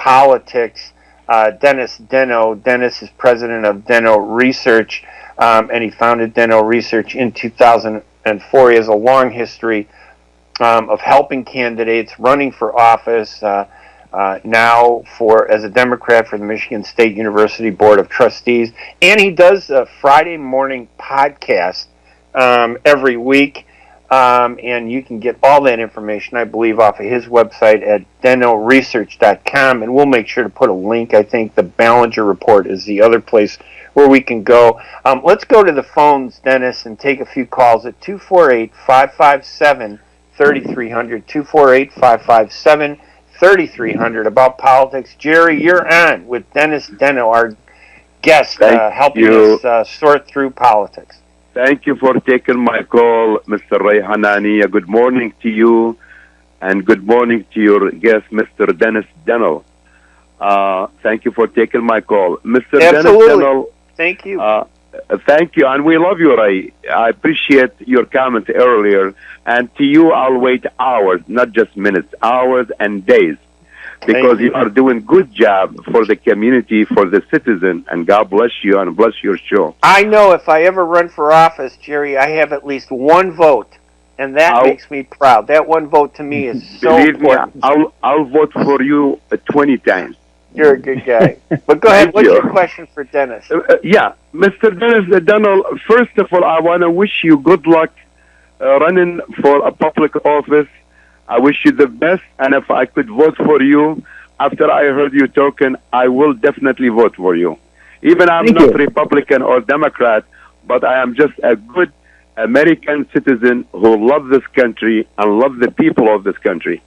politics, Dennis Denno. Dennis is president of Denno Research, and he founded Denno Research in 2004. He has a long history of helping candidates, running for office, now as a Democrat for the Michigan State University Board of Trustees. And he does a Friday morning podcast every week. And you can get all that information, I believe, off of his website at denoresearch.com. And we'll make sure to put a link. I think the Ballinger Report is the other place where we can go. Let's go to the phones, Dennis, and take a few calls at 248-557-3300, 248-557-3300 about politics. Jerry, you're on with Dennis Denno, our guest, helping us sort through politics. Thank you for taking my call, Mr. Ray Hanania. Good morning to you, and good morning to your guest, Mr. Dennis Denno. Thank you for taking my call. Mr. Absolutely. Dennis Denno. Thank you. Thank you, and we love you, Ray. I appreciate your comment earlier, and to you, I'll wait hours, not just minutes, hours and days, because you are doing good job for the community, for the citizen, and God bless you and bless your show. I know if I ever run for office, Jerry, I have at least one vote, and that makes me proud. That one vote to me is so important. Me, I'll vote for you 20 times. You're a good guy. But go ahead. What's your question for Dennis? Mr. Dennis Denno, first of all, I want to wish you good luck running for a public office. I wish you the best, and if I could vote for you, after I heard you talking, I will definitely vote for you. Even I'm not Republican or Democrat, but I am just a good American citizen who loves this country and loves the people of this country.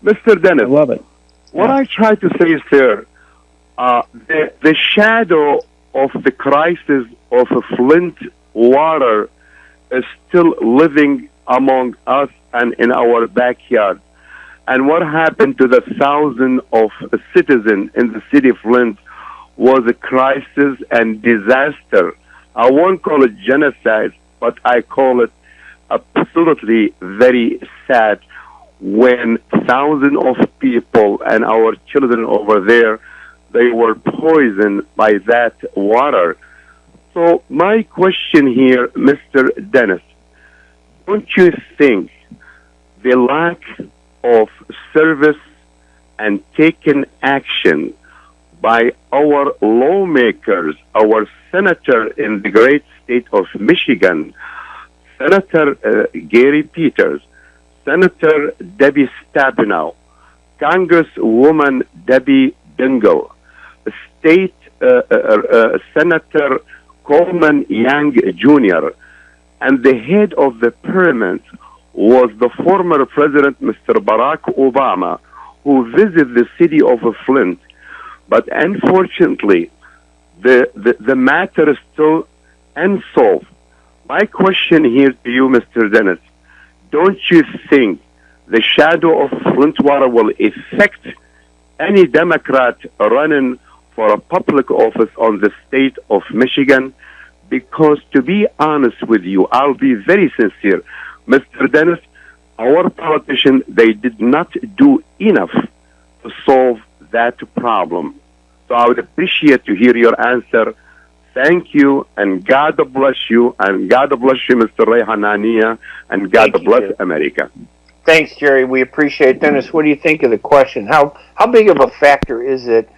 Mr. Dennis, I love it. What I try to say is, sir, the shadow of the crisis of Flint water is still living among us and in our backyard. And what happened to the thousands of citizens in the city of Flint was a crisis and disaster. I won't call it genocide, but I call it absolutely very sad when thousands of people and our children over there, they were poisoned by that water. So my question here, Mr. Dennis, don't you think the lack of service and taking action by our lawmakers, our senator in the great state of Michigan, Senator Gary Peters, Senator Debbie Stabenow, Congresswoman Debbie Dingell, State Senator Coleman Young Jr., and the head of the parliament was the former President, Mr. Barack Obama, who visited the city of Flint. But unfortunately, the matter is still unsolved. My question here to you, Mr. Dennis, don't you think the shadow of Flint water will affect any Democrat running for a public office on the state of Michigan? Because to be honest with you, I'll be very sincere, Mr. Dennis, our politicians, they did not do enough to solve that problem. So I would appreciate to hear your answer. Thank you, and God bless you, and God bless you, Mr. Ray Hanania, and God bless America. Thanks, Jerry. We appreciate it. Dennis, what do you think of the question? How big of a factor is it,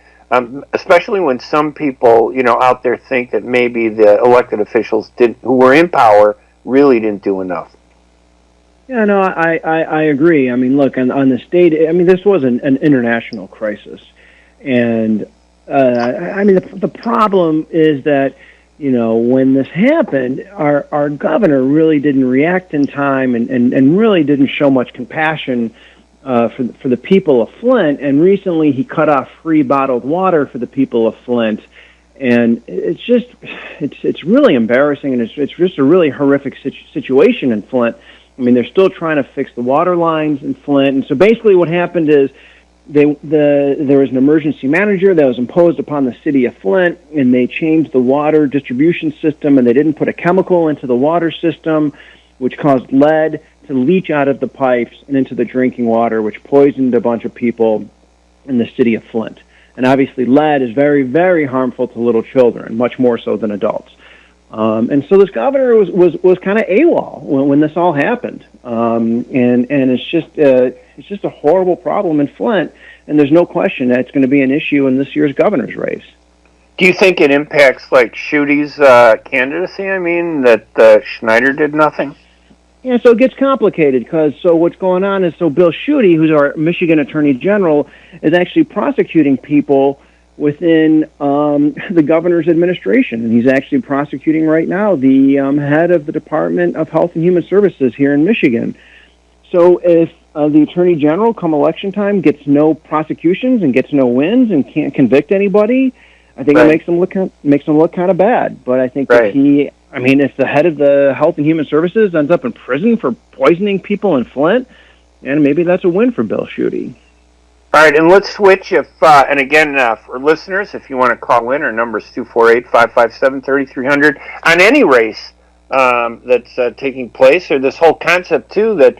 especially when some people, out there think that maybe the elected officials who were in power really didn't do enough? Yeah, no, I agree. I mean, look, on the state, this was an international crisis. And, the problem is that, when this happened, our governor really didn't react in time and really didn't show much compassion for the people of Flint. And recently he cut off free bottled water for the people of Flint. And it's really embarrassing, and it's just a really horrific situation in Flint. They're still trying to fix the water lines in Flint. And so basically what happened is there was an emergency manager that was imposed upon the city of Flint, and they changed the water distribution system, and they didn't put a chemical into the water system, which caused lead to leach out of the pipes and into the drinking water, which poisoned a bunch of people in the city of Flint. And obviously lead is very, very harmful to little children, much more so than adults. And so this governor was kind of AWOL when this all happened. And it's It's just a horrible problem in Flint, and there's no question that it's going to be an issue in this year's governor's race. Do you think it impacts, like, Schuette's candidacy? I mean, that Schneider did nothing? Yeah, so it gets complicated because what's going on is Bill Schuette, who's our Michigan Attorney General, is actually prosecuting people within the governor's administration, and he's actually prosecuting right now the head of the Department of Health and Human Services here in Michigan. So if the Attorney General, come election time, gets no prosecutions and gets no wins and can't convict anybody, I think it makes him look kind of bad. But I think that if the head of the Health and Human Services ends up in prison for poisoning people in Flint, and maybe that's a win for Bill Schuette. All right, and let's switch. And again, for listeners, if you want to call in, our number is 248-557-3300 on any race that's taking place, or this whole concept, too, that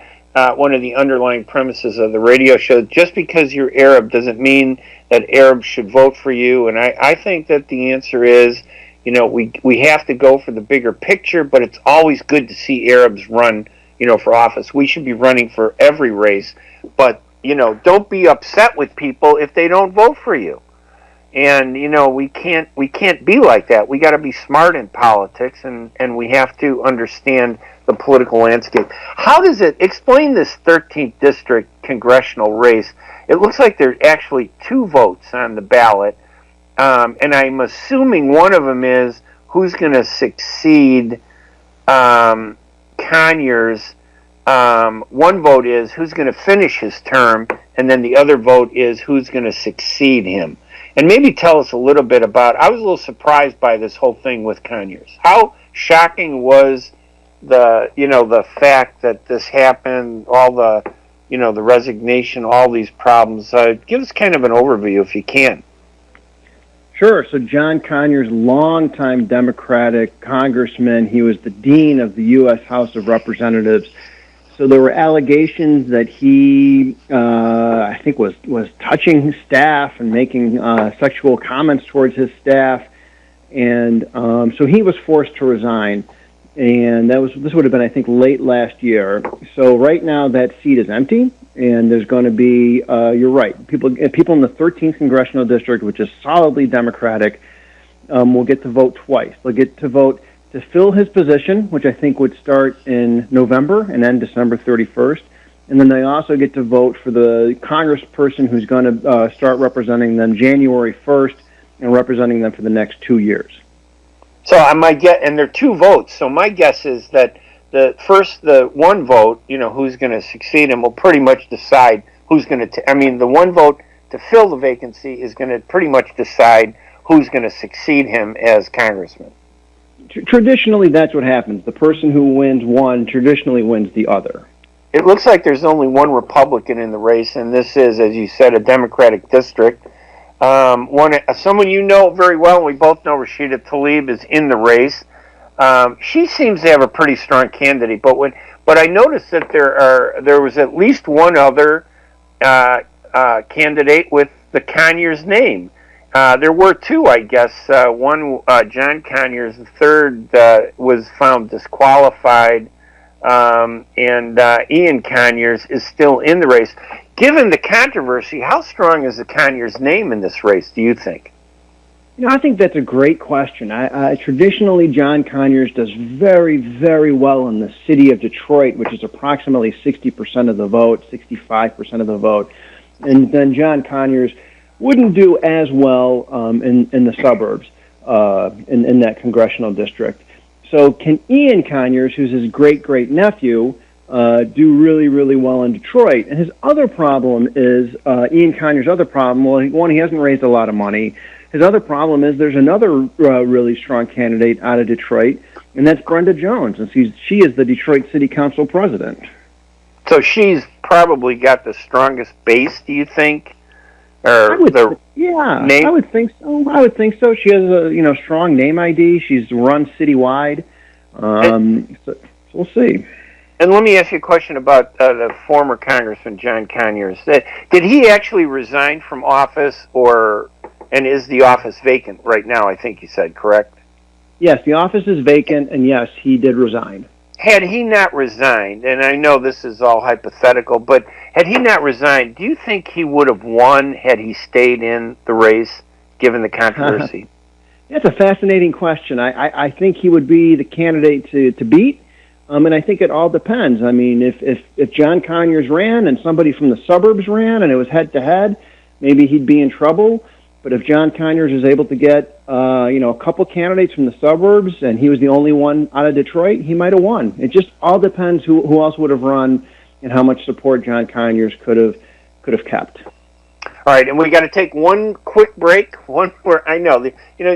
one of the underlying premises of the radio show, just because you're Arab doesn't mean that Arabs should vote for you. And I think that the answer is, we have to go for the bigger picture, but it's always good to see Arabs run, for office. We should be running for every race, but don't be upset with people if they don't vote for you. And we can't be like that. We got to be smart in politics, and we have to understand the political landscape. How does it explain this 13th district congressional race? It looks like there's actually 2 votes on the ballot, and I'm assuming one of them is who's going to succeed Conyers. One vote is who's going to finish his term, and then the other vote is who's going to succeed him. And maybe tell us a little bit about, I was a little surprised by this whole thing with Conyers. How shocking was the fact that this happened, all the, the resignation, all these problems. Give us kind of an overview if you can. Sure. So John Conyers, longtime Democratic congressman, he was the dean of the U.S. House of Representatives. So there were allegations that he, I think, was touching his staff and making sexual comments towards his staff, and so he was forced to resign. And this would have been, I think, late last year. So right now that seat is empty, and there's going to be, you're right, people in the 13th congressional district, which is solidly Democratic, will get to vote twice. They'll get to vote to fill his position, which I think would start in November and end December 31st. And then they also get to vote for the congressperson who's going to start representing them January 1st and representing them for the next 2 years. So and there are 2 votes. So my guess is that the one vote, who's going to succeed him, will pretty much decide who's going to. The one vote to fill the vacancy is going to pretty much decide who's going to succeed him as congressman. Traditionally, that's what happens. The person who wins one traditionally wins the other. It looks like there's only one Republican in the race, and this is, as you said, a Democratic district. Someone you know very well, and we both know Rashida Tlaib is in the race. She seems to have a pretty strong candidate, but I noticed that there was at least one other candidate with the Conyers name. There were 2, I guess. One, John Conyers, the third was found disqualified, and Ian Conyers is still in the race. Given the controversy, how strong is the Conyers name in this race, do you think? I think that's a great question. Traditionally, John Conyers does very, very well in the city of Detroit, which is approximately 60% of the vote, 65% of the vote. And then John Conyers wouldn't do as well in the suburbs in that congressional district. So can Ian Conyers, who's his great-great-nephew, do really, really well in Detroit? And his other problem is, Ian Conyers' other problem, well, one, he hasn't raised a lot of money. His other problem is there's another really strong candidate out of Detroit, and that's Brenda Jones, and she is the Detroit City Council president. So she's probably got the strongest base, do you think? I would think so. She has a strong name ID. She's run citywide. So we'll see. And let me ask you a question about the former Congressman John Conyers. Did he actually resign from office, and is the office vacant right now? I think you said, correct? Yes, the office is vacant, and yes, he did resign. had he not resigned, and I know this is all hypothetical, but had he not resigned, do you think he would have won had he stayed in the race, given the controversy? That's a fascinating question. I think he would be the candidate to beat, and I think it all depends. I mean, if John Conyers ran and somebody from the suburbs ran and it was head-to-head, maybe he'd be in trouble. But if John Conyers is able to get, a couple candidates from the suburbs and he was the only one out of Detroit, he might have won. It just all depends who else would have run and how much support John Conyers could have kept. All right, and we got to take one quick break. One more. I know these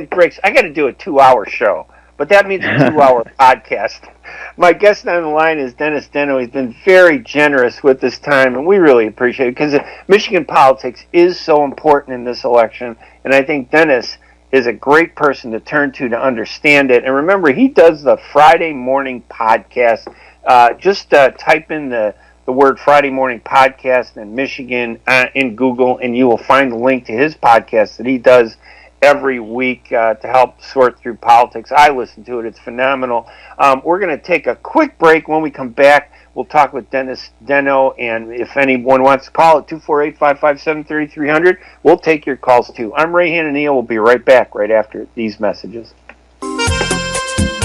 breaks. I got to do a 2-hour show, but that means a 2-hour podcast. My guest on the line is Dennis Denno. He's been very generous with his time, and we really appreciate it because Michigan politics is so important in this election, and I think Dennis is a great person to turn to understand it. And remember, he does the Friday morning podcast. Just type in the word Friday morning podcast in Michigan in Google, and you will find the link to his podcast that he does every week to help sort through politics. I listen to it. It's phenomenal. We're going to take a quick break. When we come back, we'll talk with Dennis Denno, and if anyone wants to call at 248-557-3300, we'll take your calls too. I'm Ray Hanania. We'll be right back right after these messages.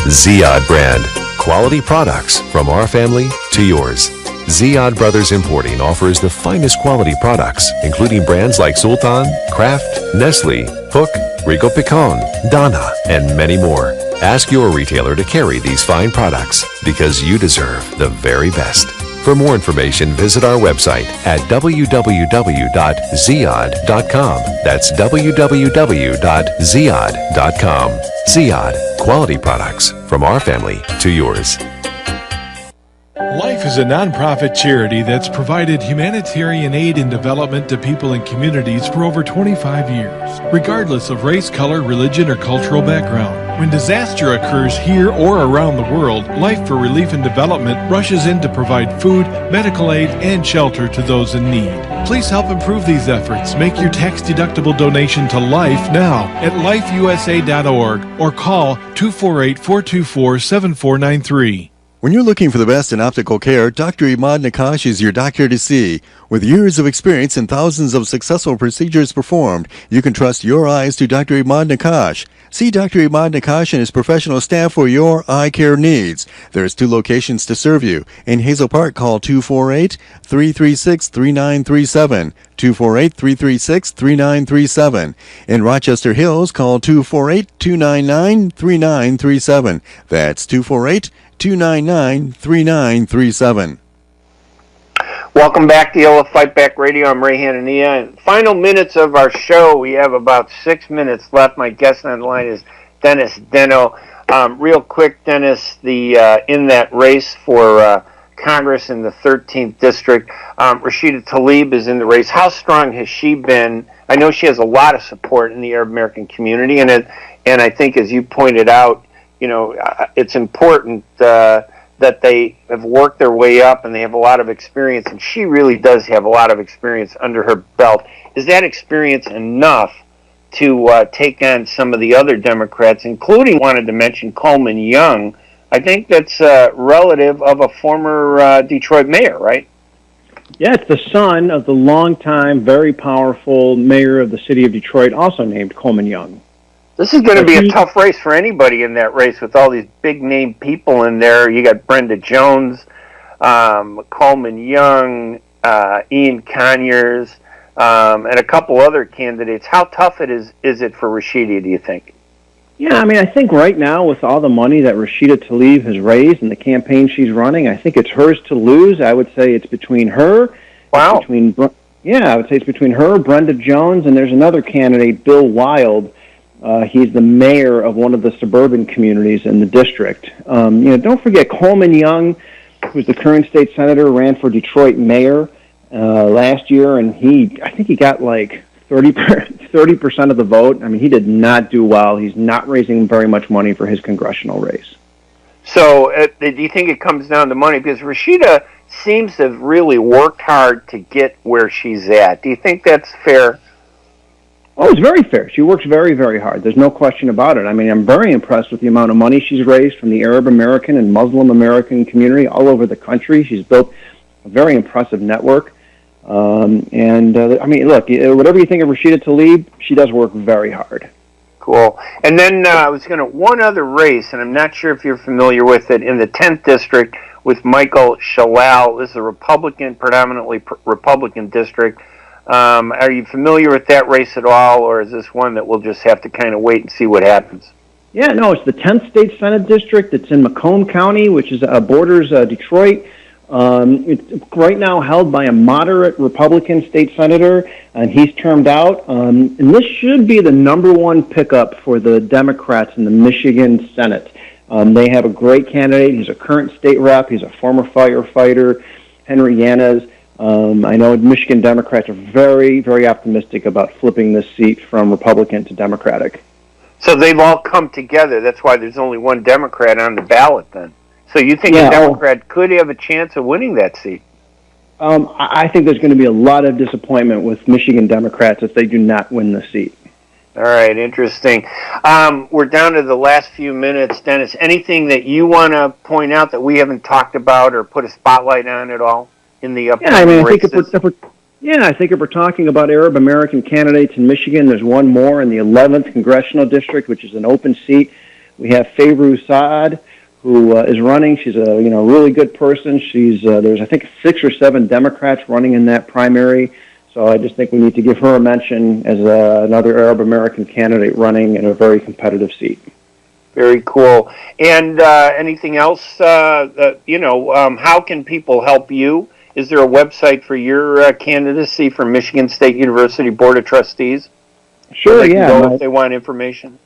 Ziyad brand. Quality products from our family to yours. Ziyad Brothers Importing offers the finest quality products, including brands like Sultan, Kraft, Nestle, Hook, Rico Picon, Donna, and many more. Ask your retailer to carry these fine products because you deserve the very best. For more information, visit our website at www.ziyad.com. That's www.ziyad.com. Ziyad, quality products from our family to yours. Life is a nonprofit charity that's provided humanitarian aid and development to people and communities for over 25 years, regardless of race, color, religion, or cultural background. When disaster occurs here or around the world, Life for Relief and Development rushes in to provide food, medical aid, and shelter to those in need. Please help improve these efforts. Make your tax-deductible donation to Life now at lifeusa.org or call 248-424-7493. When you're looking for the best in optical care, Dr. Imad Nakash is your doctor to see. With years of experience and thousands of successful procedures performed, you can trust your eyes to Dr. Imad Nakash. See Dr. Imad Nakash and his professional staff for your eye care needs. There's 2 locations to serve you. In Hazel Park, call 248-336-3937. 248-336-3937. In Rochester Hills, call 248-299-3937. That's 248-299-3937. Welcome back to Yellow Fight Back Radio. I'm Ray Hanania. In final minutes of our show, we have about 6 minutes left. My guest on the line is Dennis Denno. Real quick, Dennis, in that race for Congress in the 13th District, Rashida Tlaib is in the race. How strong has she been? I know she has a lot of support in the Arab American community, and I think, as you pointed out, it's important that they have worked their way up and they have a lot of experience, and she really does have a lot of experience under her belt. Is that experience enough to take on some of the other Democrats, including, wanted to mention, Coleman Young? I think that's a relative of a former Detroit mayor, right? Yeah, it's the son of the longtime, very powerful mayor of the city of Detroit, also named Coleman Young. This is going to be a tough race for anybody in that race with all these big-name people in there. You got Brenda Jones, Coleman Young, Ian Conyers, and a couple other candidates. How tough is it for Rashida, do you think? Yeah, I mean, I think right now with all the money that Rashida Tlaib has raised and the campaign she's running, I think it's hers to lose. I would say it's between her. Wow. I would say it's between her, Brenda Jones, and there's another candidate, Bill Wild. He's the mayor of one of the suburban communities in the district. Don't forget Coleman Young, who's the current state senator, ran for Detroit mayor last year, and I think he got like 30% of the vote. I mean, he did not do well. He's not raising very much money for his congressional race. So do you think it comes down to money? Because Rashida seems to have really worked hard to get where she's at. Do you think that's fair? Oh, it's very fair. She works very, very hard. There's no question about it. I mean, I'm very impressed with the amount of money she's raised from the Arab American and Muslim American community all over the country. She's built a very impressive network. I mean, look, whatever you think of Rashida Tlaib, she does work very hard. Cool. And then I was going to, one other race, and I'm not sure if you're familiar with it, in the 10th district with Michael Shalal. This is a Republican, predominantly Republican district. Are you familiar with that race at all, or is this one that we'll just have to kind of wait and see what happens? Yeah, no, it's the 10th State Senate District. It's in Macomb County, which is borders Detroit. It's right now held by a moderate Republican state senator, and he's termed out. And this should be the #1 pickup for the Democrats in the Michigan Senate. They have a great candidate. He's a current state rep. He's a former firefighter, Henry Yanez. I know Michigan Democrats are very, very optimistic about flipping this seat from Republican to Democratic. So they've all come together. That's why there's only one Democrat on the ballot then. So you think a Democrat could have a chance of winning that seat? I think there's going to be a lot of disappointment with Michigan Democrats if they do not win the seat. All right, interesting. We're down to the last few minutes. Dennis, anything that you want to point out that we haven't talked about or put a spotlight on at all in the upcoming races? I think if we're talking about Arab American candidates in Michigan, there's one more in the 11th Congressional District, which is an open seat. We have Fayrouz Saad, who is running. She's a really good person. There's I think 6 or 7 Democrats running in that primary. So I just think we need to give her a mention as another Arab American candidate running in a very competitive seat. Very cool. And anything else? How can people help you? Is there a website for your candidacy for Michigan State University Board of Trustees? Sure, if they want information.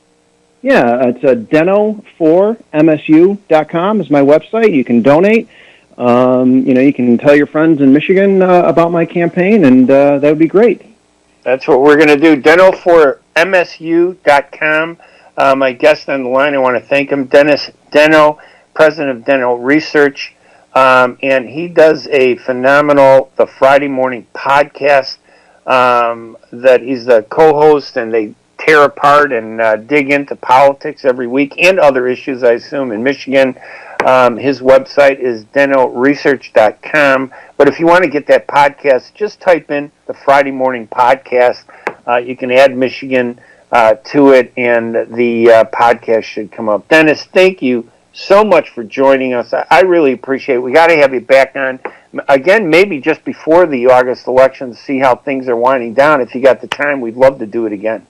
Yeah, it's Denno4MSU.com is my website. You can donate. You can tell your friends in Michigan about my campaign, and that would be great. That's what we're going to do. Denno4MSU.com. My guest on the line, I want to thank him, Dennis Denno, president of Denno Research. And he does a phenomenal The Friday Morning podcast that he's the co-host, and they tear apart and dig into politics every week and other issues, I assume, in Michigan. His website is denoresearch.com. But if you want to get that podcast, just type in the Friday Morning Podcast. You can add Michigan to it, and the podcast should come up. Dennis, thank you so much for joining us. I really appreciate it. We got to have you back on again, maybe just before the August election, to see how things are winding down. If you got the time, we'd love to do it again.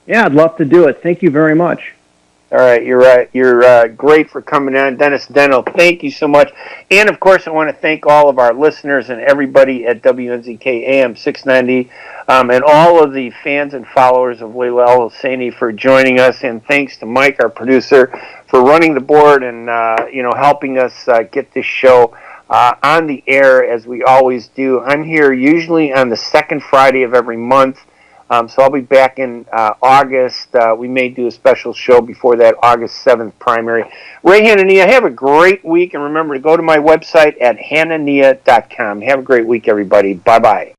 Yeah, I'd love to do it. Thank you very much. All right, you're right. You're great for coming on, Dennis Denno. Thank you so much. And, of course, I want to thank all of our listeners and everybody at WNZK AM 690 and all of the fans and followers of Layla El-Husseini for joining us. And thanks to Mike, our producer, for running the board and, helping us get this show on the air as we always do. I'm here usually on the second Friday of every month. So I'll be back in August. We may do a special show before that August 7th primary. Ray Hanania, have a great week. And remember to go to my website at hanania.com. Have a great week, everybody. Bye-bye.